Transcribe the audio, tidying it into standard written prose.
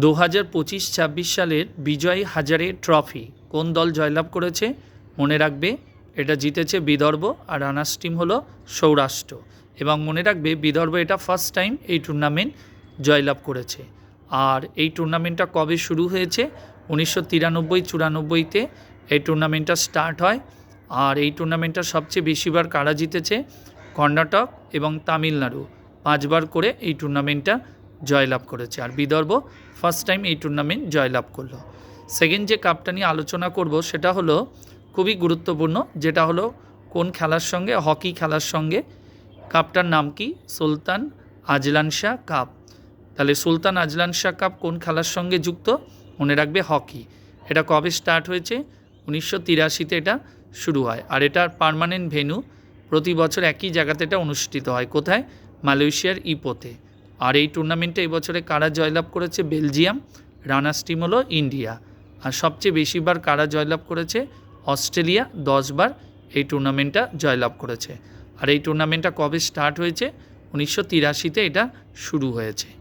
2025-26 সালের বিজয় হাজারে ট্রফি কোন দল জয়লাভ করেছে? মনে রাখবে এটা জিতেছে বিদর্ভ আর রানার্স টিম হলো সৌরাষ্ট্র। এবং মনে রাখবে বিদর্ভ এটা ফার্স্ট টাইম এই টুর্নামেন্ট জয়লাভ করেছে। আর এই টুর্নামেন্টটা কবে শুরু হয়েছে? 1993-94-তে এই টুর্নামেন্টটা স্টার্ট হয়। আর এই টুর্নামেন্টটা সবচেয়ে বেশিবার কারা জিতেছে? কর্ণাটক এবং তামিলনাড়ু 5 বার করে এই টুর্নামেন্টটা জয়লাভ করেছে। আর বিদর্ভ ফার্স্ট টাইম এই টুর্নামেন্ট জয়লাভ করলো। সেকেন্ড যে কাপটা নিয়ে আলোচনা করব সেটা হলো খুবই গুরুত্বপূর্ণ, যেটা হলো কোন খেলার সঙ্গে? হকি খেলার সঙ্গে। কাপটার নাম কি? সুলতান আজলান শাহ কাপ। তাহলে সুলতান আজলান শাহ কাপ কোন খেলার সঙ্গে যুক্ত? মনে রাখবে হকি। এটা কবে স্টার্ট হয়েছে? 1983-তে এটা শুরু হয়। আর এটার পার্মানেন্ট ভেন্যু প্রতি বছর একই জায়গাতে এটা অনুষ্ঠিত হয়। কোথায়? মালয়েশিয়ার ইপোতে। আর এই টুর্নামেন্টে এবছরে কারা জয়লাভ করেছে? বেলজিয়াম। রানার্স টিম হলো ইন্ডিয়া। আর সবচেয়ে বেশিবার কারা জয়লাভ করেছে? অস্ট্রেলিয়া 10 বার এই টুর্নামেন্টটা জয়লাভ করেছে। আর এই টুর্নামেন্টটা কবে স্টার্ট হয়েছে? 1983-তে এটা শুরু হয়েছে।